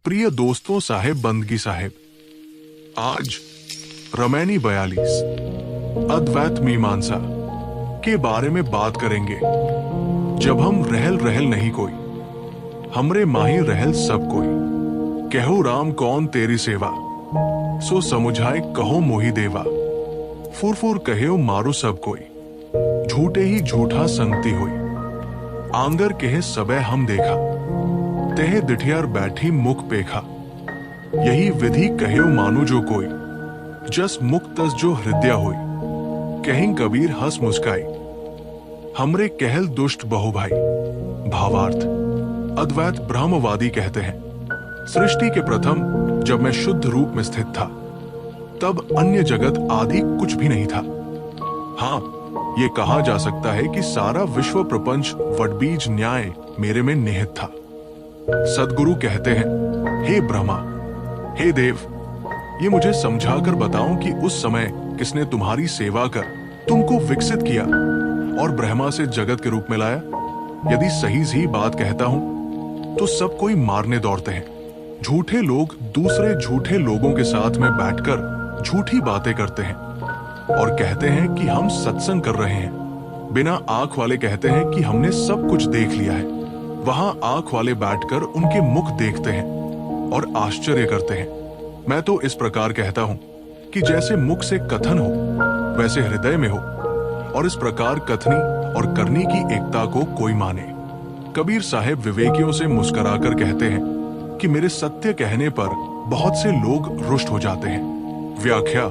प्रिय दोस्तों, साहेब बंदगी साहेब, आज रमैनी 42 अद्वैत मीमांसा के बारे में बात करेंगे। जब हम रहल रहल नहीं कोई, हमरे माही रहल सब कोई। कहो राम कौन तेरी सेवा, सो समुझाए कहो मोहि देवा। फुर फुर कहो मारू सब कोई, झूठे ही झूठा संगति हुई। आंगर कहे सबे हम देखा, तेह दिठियार बैठी मुख पेखा। यही विधि कहो मानु जो कोई, जस मुख तस जो हृदय होई। कहीं कबीर हंस मुस्काई, हमरे कहल दुष्ट बहु भाई। भावार्थ, अद्वैत ब्रह्मवादी कहते हैं, सृष्टि के प्रथम जब मैं शुद्ध रूप में स्थित था, तब अन्य जगत आदि कुछ भी नहीं था। हाँ, ये कहा जा सकता है कि सारा विश्व प्रपंच वटबीज न्याय मेरे में निहित था। सद्गुरु कहते हैं, हे ब्रह्मा, हे देव, ये मुझे समझाकर बताओ कि उस समय किसने तुम्हारी सेवा कर तुमको विकसित किया और ब्रह्मा से जगत के रूप में लाया। यदि सही सी बात कहता हूं तो सब कोई मारने दौड़ते हैं। झूठे लोग दूसरे झूठे लोगों के साथ में बैठकर झूठी बातें करते हैं और कहते हैं कि हम सत्संग कर रहे हैं। बिना आंख वाले कहते हैं कि हमने सब कुछ देख लिया है। वहां आंख वाले बैठकर उनके मुख देखते हैं और आश्चर्य करते हैं। मैं तो इस प्रकार कहता हूं कि जैसे मुख से कथन हो वैसे हृदय में हो, और इस प्रकार कथनी और करनी की एकता को कोई माने। कबीर साहेब विवेकियों से मुस्कुराकर कहते हैं कि मेरे सत्य कहने पर बहुत से लोग रुष्ट हो जाते हैं। व्याख्या,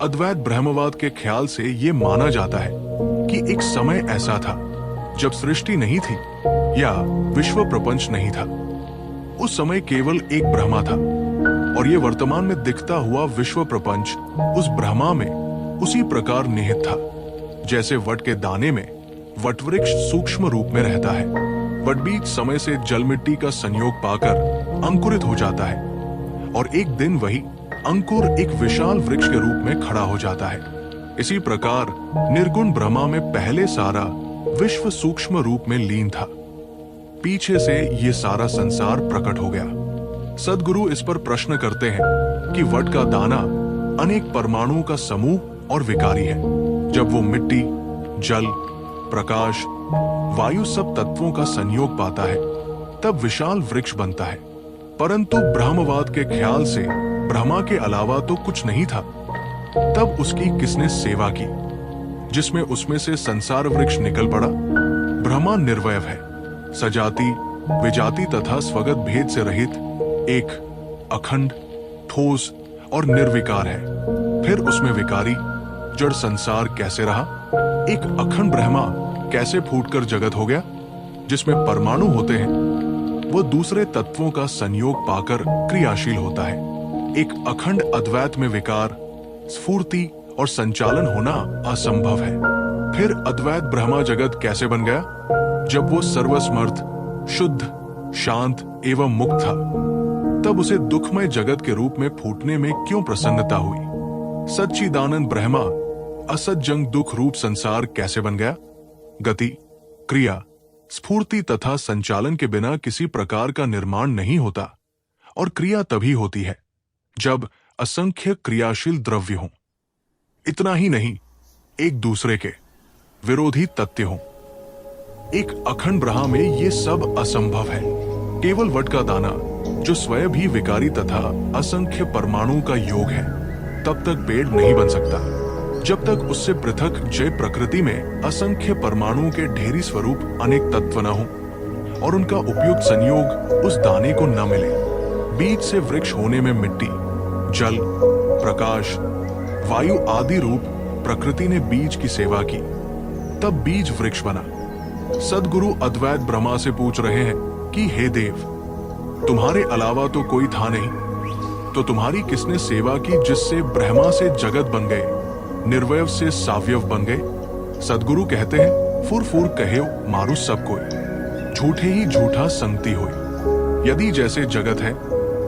अद्वैत ब्रह्मवाद के ख्याल से ये माना जाता है कि एक समय ऐसा था जब सृष्टि नहीं थी या विश्व प्रपंच नहीं था। उस समय केवल एक ब्रह्मा था और ये वर्तमान में दिखता हुआ विश्व प्रपंच उस ब्रह्मा में उसी प्रकार निहित था जैसे वट के दाने में वटवृक्ष सूक्ष्म रूप में रहता है। वटबीज समय से जल मिट्टी का संयोग पाकर अंकुरित हो जाता है और एक दिन वही अंकुर एक विशाल वृक्ष के रूप में खड़ा हो जाता है। इसी प्रकार निर्गुण ब्रह्मा में पहले सारा विश्व सूक्ष्म रूप में लीन था। पीछे से ये सारा संसार प्रकट हो गया। सद्गुरु इस पर प्रश्न करते हैं कि वट का दाना अनेक परमाणुओं का समूह और विकारी है। जब वो मिट्टी, जल, प्रकाश, वायु सब तत्वों का संयोग पाता है, तब विशाल वृक्ष बनता है। परंतु ब्रह्मवाद के ख्याल से ब्रह्मा के अलावा तो कुछ नहीं था। तब उसकी किसने सेवा की, जिसमें उसमें से संसार वृक्ष निकल पड़ा। ब्रह्मा निर्वयव है, सजाति, विजाति तथा स्वगत भेद से रहित, एक, अखंड, ठोस और निर्विकार है। फिर उसमें विकारी जड़ संसार कैसे रहा? एक अखंड ब्रह्मा कैसे फूटकर जगत हो गया? जिसमें परमाणु होते हैं, वो दूसरे तत्वों का संयोग पाकर क्रियाशील होता है। एक अखंड अद्वैत में विकार, स्फूर्ति और संचालन होना असंभव है। फिर अद्वैत ब्रह्मा जगत कैसे बन गया? जब वो सर्वसमर्थ, शुद्ध, शांत एवं मुक्त था, तब उसे दुखमय जगत के रूप में फूटने में क्यों प्रसन्नता हुई? सच्चिदानंद ब्रह्मा असज्जंग दुख रूप संसार कैसे बन गया? गति, क्रिया, स्फूर्ति तथा संचालन के बिना किसी प्रकार का निर्माण नहीं होता, और क्रिया तभी होती है जब असंख्य क्रियाशील द्रव्य हों। इतना ही नहीं, एक दूसरे के विरोधी तत्व हों। एक अखंड ब्रह्मा में ये सब असंभव है। केवल वट का दाना, जो स्वयं भी विकारी तथा असंख्य परमाणुओं का योग है, तब तक पेड़ नहीं बन सकता जब तक उससे पृथक जय प्रकृति में असंख्य परमाणुओं के ढेरी स्वरूप अनेक तत्व न हो और उनका उपयुक्त संयोग उस दाने को न मिले। बीज से वृक्ष होने में मिट्टी, जल, प्रकाश, वायु आदि रूप प्रकृति ने बीज की सेवा की, तब बीज वृक्ष बना। सद्गुरु अद्वैत ब्रह्मा से पूछ रहे हैं कि हे देव, तुम्हारे अलावा तो कोई था नहीं, तो तुम्हारी किसने सेवा की जिससे ब्रह्मा से जगत बन गए, निर्वयव से सावयव बन गए? सद्गुरु कहते हैं, फुर फुर कहो मारू सब कोई, झूठे ही झूठा संगति होई। यदि जैसे जगत है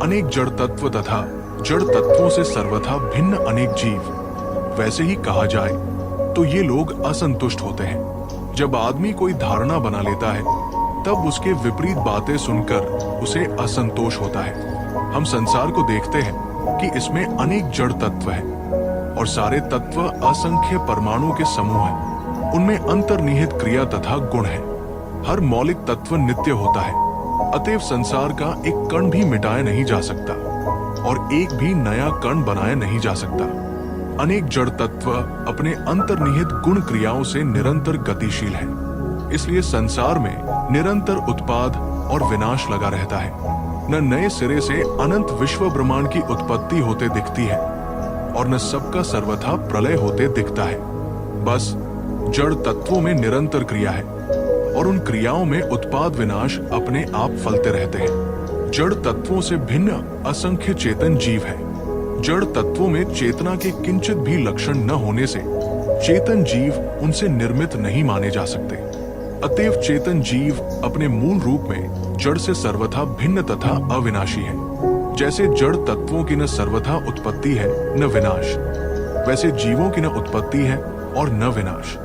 अनेक जड़ तत्व तथा जड़ तत्वों से सर्वथा भिन्न अनेक जीव, वैसे ही कहा जाए तो ये लोग असंतुष्ट होते हैं। जब आदमी कोई धारणा बना लेता है, तब उसके विपरीत बातें सुनकर उसे असंतोष होता है। हम संसार को देखते हैं कि इसमें अनेक जड़ तत्व हैं और सारे तत्व असंख्य परमाणुओं के समूह हैं। उनमें अंतर्निहित क्रिया तथा गुण है। हर मौलिक तत्व नित्य होता है, अतएव संसार का एक कण भी मिटाया नहीं जा सकता और एक भी नया कण बनाया नहीं जा सकता। अनेक जड़ तत्व अपने अंतर्निहित गुण क्रियाओं से निरंतर गतिशील हैं। इसलिए संसार में निरंतर उत्पाद और विनाश लगा रहता है। न नए सिरे से अनंत विश्व ब्रह्मांड की उत्पत्ति होते दिखती है और न सबका सर्वथा प्रलय होते दिखता है। बस जड़ तत्वों में निरंतर क्रिया है और उन क्रियाओं में उत्पाद विनाश अपने आप फलते रहते हैं। जड़ तत्वों से भिन्न असंख्य चेतन जीव है। जड़ तत्वों में चेतना के किंचित भी लक्षण न होने से चेतन जीव उनसे निर्मित नहीं माने जा सकते। अतएव चेतन जीव अपने मूल रूप में जड़ से सर्वथा भिन्न तथा अविनाशी है। जैसे जड़ तत्वों की न सर्वथा उत्पत्ति है न विनाश, वैसे जीवों की न उत्पत्ति है और न विनाश।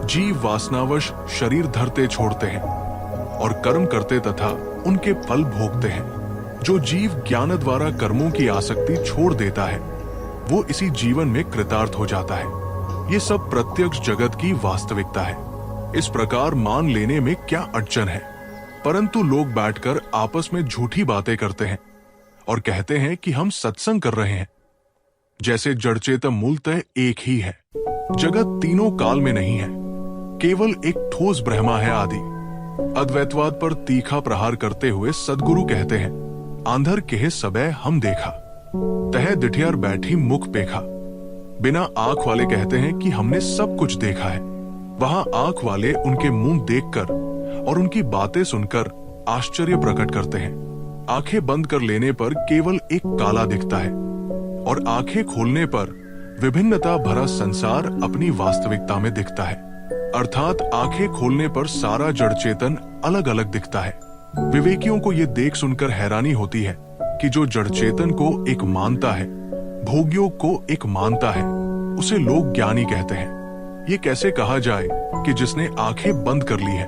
जीव वासनावश शरीर धरते छोड़ते हैं और कर्म करते तथा उनके फल भोगते हैं। जो जीव ज्ञान द्वारा कर्मों की आसक्ति छोड़ देता है वो इसी जीवन में कृतार्थ हो जाता है। ये सब प्रत्यक्ष जगत की वास्तविकता है। इस प्रकार मान लेने में क्या अड़चन है, परंतु लोग बैठकर आपस में झूठी बातें करते हैं और कहते हैं कि हम सत्संग कर रहे हैं। जैसे जड़ चेतन मूलतः एक ही है। जगत तीनों काल में नहीं है, केवल एक ठोस ब्रह्मा है आदि। अद्वैतवाद पर तीखा प्रहार करते हुए सद्गुरु कहते हैं, आंधर केह सबे हम देखा, तह दिठियार बैठी मुख पेखा। बिना आंख वाले कहते हैं कि हमने सब कुछ देखा है। वहां आंख वाले उनके मुंह देखकर और उनकी बातें सुनकर आश्चर्य प्रकट करते हैं। आंखें बंद कर लेने पर केवल एक काला दिखता है और आंखें खोलने पर विभिन्नता भरा संसार अपनी वास्तविकता में दिखता है। अर्थात आंखें खोलने पर सारा जड़ चेतन अलग अलग दिखता है। विवेकियों को ये देख सुनकर हैरानी होती है कि जो जड़ चेतन को एक मानता है, भोग्यों को एक मानता है, उसे लोग ज्ञानी कहते हैं। ये कैसे कहा जाए कि जिसने आंखें बंद कर ली है,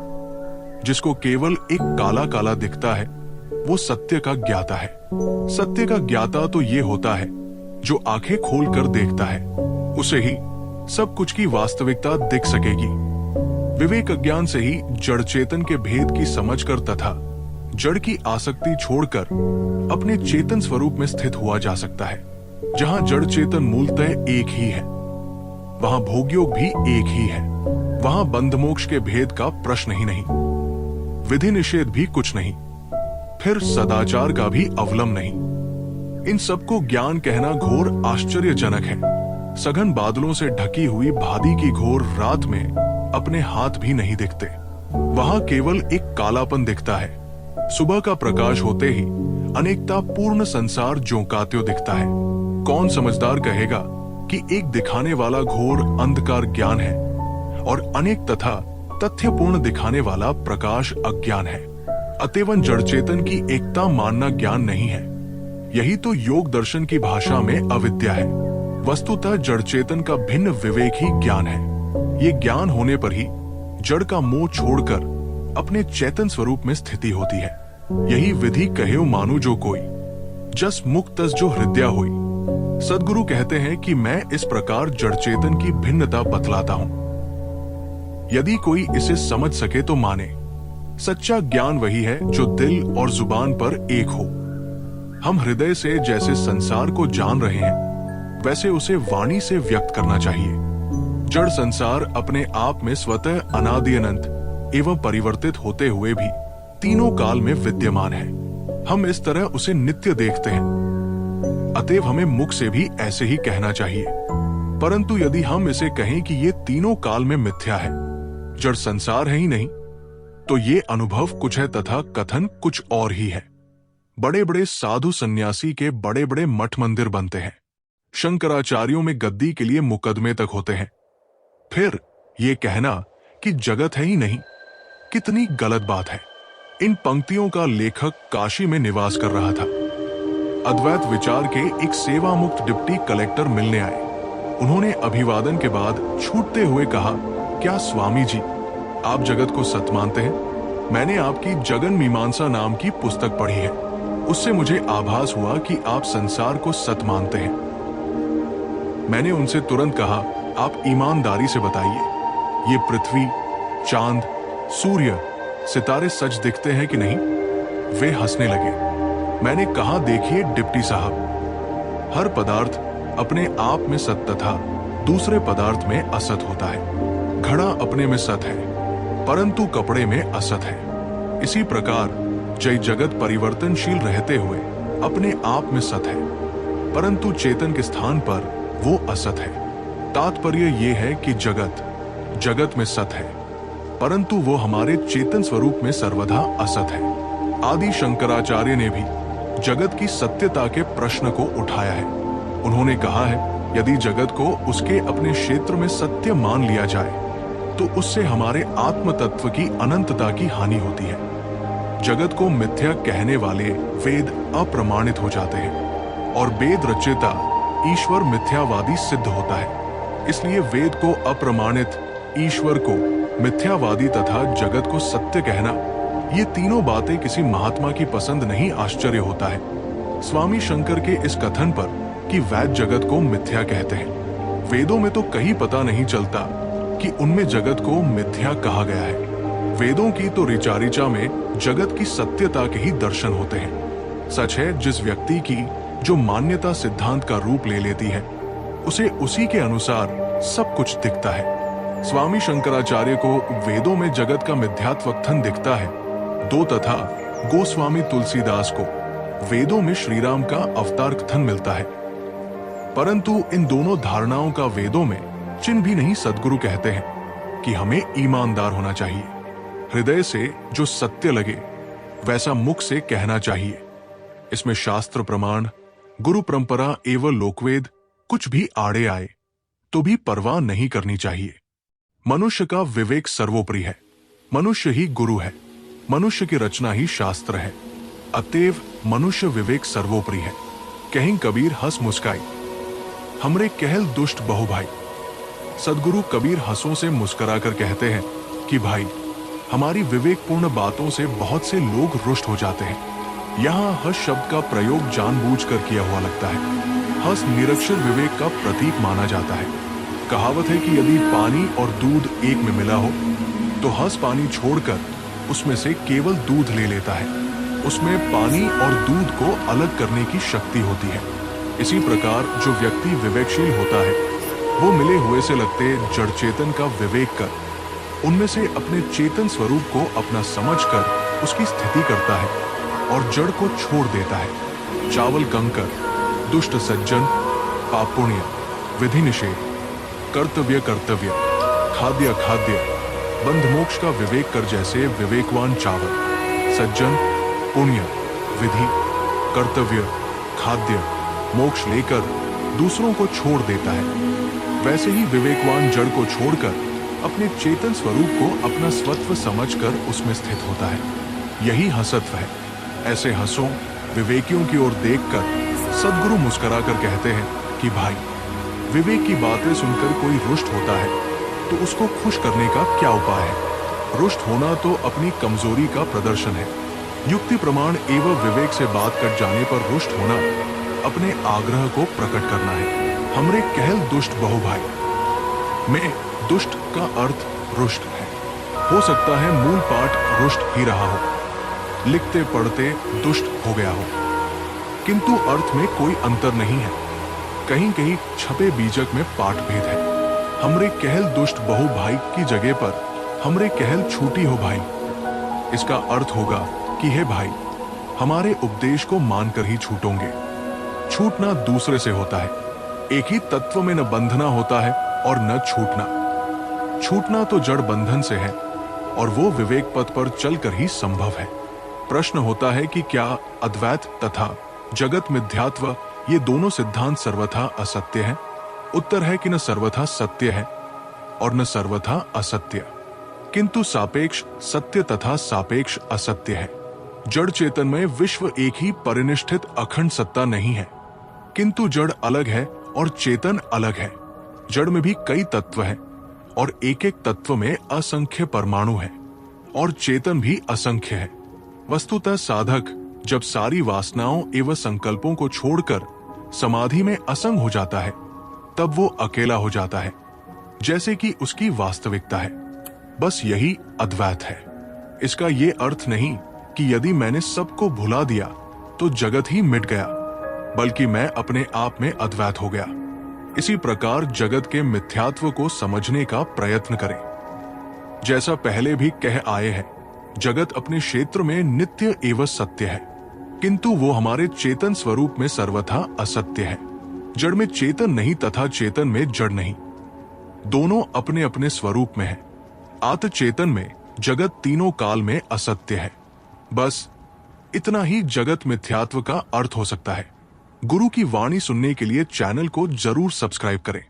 जिसको केवल एक काला काला दिखता है, वो सत्य का ज्ञाता है। सत्य का ज्ञाता तो ये होता है जो आंखें खोलकर देखता है, उसे ही सब कुछ की वास्तविकता दिख सकेगी। विवेक अज्ञान से ही जड़ चेतन के भेद की समझकर तथा जड़ की आसक्ति छोड़कर अपने चेतन स्वरूप में स्थित हुआ जा सकता है। जहां जड़ चेतन मूलतः एक ही है, वहां भोगयोग भी एक ही है। वहां बंध मोक्ष के भेद का प्रश्न ही नहीं, विधि निषेध भी कुछ नहीं, फिर सदाचार का भी अवलंब नहीं। इन सबको ज्ञान कहना घोर आश्चर्यजनक है। सघन बादलों से ढकी हुई भादी की घोर रात में अपने हाथ भी नहीं दिखते। वहां केवल एक कालापन दिखता है। सुबह का प्रकाश होते ही अनेकता पूर्ण संसार जोंकात्यो दिखता है। कौन समझदार कहेगा कि एक दिखाने वाला घोर अंधकार ज्ञान है और अनेक तथा तथ्यपूर्ण दिखाने वाला प्रकाश अज्ञान है। अतएव जड़ चेतन की एकता मानना ज्ञान नहीं है। यही तो योग दर्शन की भाषा में अविद्या है। वस्तुतः जड़ चेतन का भिन्न विवेक ही ज्ञान है। ये ज्ञान होने पर ही जड़ का मोह छोड़कर अपने चेतन स्वरूप में स्थिति होती है। यही विधि कहेउ मानु जो कोई, जस मुक्त तस जो हृदय होई। सद्गुरु कहते हैं कि मैं इस प्रकार जड़ चेतन की भिन्नता बतलाता हूं। यदि कोई इसे समझ सके तो माने। सच्चा ज्ञान वही है जो दिल और जुबान पर एक हो। हम हृदय से जैसे संसार को जान रहे हैं, वैसे उसे वाणी से व्यक्त करना चाहिए। जड़ संसार अपने आप में स्वतः अनादि अनंत एवं परिवर्तित होते हुए भी तीनों काल में विद्यमान है। हम इस तरह उसे नित्य देखते हैं, अतएव हमें मुख से भी ऐसे ही कहना चाहिए। परंतु यदि हम इसे कहें कि ये तीनों काल में मिथ्या है, जड़ संसार है ही नहीं, तो ये अनुभव कुछ है तथा कथन कुछ और ही है। बड़े बड़े साधु सन्यासी के बड़े बड़े मठ मंदिर बनते हैं। शंकराचार्यों में गद्दी के लिए मुकदमे तक होते हैं। फिर ये कहना कि जगत है ही नहीं, कितनी गलत बात है। इन पंक्तियों का लेखक काशी में निवास कर रहा था। अद्वैत विचार के एक सेवा मुक्त डिप्टी कलेक्टर मिलने आए। उन्होंने अभिवादन के बाद छूटते हुए कहा, क्या स्वामी जी आप जगत को सत मानते हैं? मैंने आपकी जगन मीमांसा नाम की पुस्तक पढ़ी है। उससे मुझे आभास हुआ कि आप संसार को सत मानते हैं। मैंने उनसे तुरंत कहा, आप ईमानदारी से बताइए, ये पृथ्वी, चांद, सूर्य, सितारे सच दिखते हैं कि नहीं? वे हंसने लगे। मैंने कहा, देखिए डिप्टी साहब, हर पदार्थ अपने आप में सत तथा दूसरे पदार्थ में असत होता है। घड़ा अपने में सत है, परंतु कपड़े में असत है। इसी प्रकार जय जगत परिवर्तनशील रहते हुए अपने आप में सत है, परंतु चेतन के स्थान पर वो असत है। तात्पर्य ये है कि जगत में सत है, परंतु वो हमारे चेतन स्वरूप में सर्वथा असत है। आदि शंकराचार्य ने भी जगत की सत्यता के प्रश्न को उठाया है। उन्होंने कहा है, यदि जगत को उसके अपने क्षेत्र में सत्य मान लिया जाए तो उससे हमारे आत्म तत्व की अनंतता की हानि होती है। जगत को मिथ्या कहने वाले वेद अप्रमाणित हो जाते हैं और वेद रचयिता ईश्वर मिथ्यावादी सिद्ध होता है। इसलिए वेद को अप्रमाणित, ईश्वर को मिथ्यावादी तथा जगत को सत्य कहना, ये तीनों बातें किसी महात्मा की पसंद नहीं आश्चर्य होता है। स्वामी शंकर के इस कथन पर कि वैद जगत को मिथ्या कहते हैं, वेदों में तो कहीं पता नहीं चलता कि उनमें जगत को मिथ्या कहा गया है। वेदों की तो ऋचा ऋचा में जगत की सत्यता के ही दर्शन होते हैं। सच है, जिस व्यक्ति की जो मान्यता सिद्धांत का रूप ले लेती है, उसे उसी के अनुसार सब कुछ दिखता है। स्वामी शंकराचार्य को वेदों में जगत का मिथ्यात्वकथन दिखता है, दो तथा गोस्वामी तुलसीदास को वेदों में श्रीराम का अवतार कथन मिलता है। परंतु इन दोनों धारणाओं का वेदों में चिन्ह भी नहीं। सद्गुरु कहते हैं कि हमें ईमानदार होना चाहिए, हृदय से जो सत्य लगे वैसा मुख से कहना चाहिए। इसमें शास्त्र प्रमाण, गुरु परंपरा एवं लोकवेद कुछ भी आड़े आए तो भी परवाह नहीं करनी चाहिए। मनुष्य का विवेक सर्वोपरि है, मनुष्य ही गुरु है, मनुष्य की रचना ही शास्त्र है। अतएव मनुष्य विवेक सर्वोपरि है। कहीं कबीर हंस मुस्काई, हमरे कहल दुष्ट बहु भाई। सदगुरु कबीर हंसों से मुस्कुराकर कहते हैं कि भाई, हमारी विवेकपूर्ण बातों से बहुत से लोग रुष्ट हो जाते हैं। यहाँ हंस शब्द का प्रयोग जानबूझकर किया हुआ लगता है। हंस निरक्षर विवेक का प्रतीक माना जाता है। कहावत है कि यदि पानी और दूध एक में मिला हो तो हंस पानी छोड़कर उसमें से केवल दूध ले लेता है। उसमें पानी और दूध को अलग करने की शक्ति होती है। इसी प्रकार जो व्यक्ति विवेकशील होता है वो मिले हुए से लगते जड़ चेतन का विवेक कर उनमें से अपने चेतन स्वरूप को अपना समझकर उसकी स्थिति करता है और जड़ को छोड़ देता है। चावल कंकर, दुष्ट सज्जन, पाप पुण्य, विधि निषेध, कर्तव्य कर्तव्य, खाद्य खाद्य, बंध मोक्ष का विवेक कर जैसे विवेकवान चावल, सज्जन, पुण्य, विधि, कर्तव्य, खाद्य, मोक्ष लेकर दूसरों को छोड़ देता है, वैसे ही विवेकवान जड़ को छोड़कर अपने चेतन स्वरूप को अपना स्वत्व समझकर उसमें स्थित होता है। यही हंसत्व है। ऐसे हंसों विवेकियों की ओर देखकर सद्गुरु मुस्कुराकर कहते हैं कि भाई, विवेक की बातें सुनकर कोई रुष्ट होता है तो उसको खुश करने का क्या उपाय है? रुष्ट होना तो अपनी कमजोरी का प्रदर्शन है। युक्ति प्रमाण एवं विवेक से बात कट जाने पर रुष्ट होना अपने आग्रह को प्रकट करना है। हमरे कहल दुष्ट बहु भाई में दुष्ट का अर्थ रुष्ट है। हो सकता है मूल पाठ रुष्ट ही रहा हो, लिखते पढ़ते दुष्ट हो गया हो, किंतु अर्थ में कोई अंतर नहीं है। कहीं कहीं छपे बीजक में पाठ भेद है। हमरे कहल दुष्ट बहु भाई की जगह पर हमरे कहल छूटी हो भाई। इसका अर्थ होगा कि हे भाई, हमारे उपदेश को मानकर ही छूटोगे। छूटना दूसरे से होता है। एक ही तत्व में न बंधना होता है और न छूटना। छूटना तो जड़ बंधन से है और वो विवेक पथ पर चलकर ही संभव है। प्रश्न होता है कि क्या अद्वैत तथा जगत मिथ्यात्व ये दोनों सिद्धांत सर्वथा असत्य हैं? उत्तर है कि न सर्वथा सत्य है और न सर्वथा असत्य, किंतु सापेक्ष सत्य तथा सापेक्ष असत्य है। जड़ चेतन में विश्व एक ही परिनिष्ठित अखंड सत्ता नहीं है, किंतु जड़ अलग है और चेतन अलग है। जड़ में भी कई तत्व हैं और एक एक तत्व में असंख्य परमाणु है और चेतन भी असंख्य है। वस्तुतः साधक जब सारी वासनाओं एवं संकल्पों को छोड़कर समाधि में असंग हो जाता है, तब वो अकेला हो जाता है, जैसे कि उसकी वास्तविकता है। बस यही अद्वैत है। इसका ये अर्थ नहीं कि यदि मैंने सबको भुला दिया तो जगत ही मिट गया, बल्कि मैं अपने आप में अद्वैत हो गया। इसी प्रकार जगत के मिथ्यात्व को समझने का प्रयत्न करें। जैसा पहले भी कह आए हैं, जगत अपने क्षेत्र में नित्य एवं सत्य है, किंतु वो हमारे चेतन स्वरूप में सर्वथा असत्य है। जड़ में चेतन नहीं तथा चेतन में जड़ नहीं, दोनों अपने अपने स्वरूप में है। आत्म चेतन में जगत तीनों काल में असत्य है। बस इतना ही जगत मिथ्यात्व का अर्थ हो सकता है। गुरु की वाणी सुनने के लिए चैनल को जरूर सब्सक्राइब करें।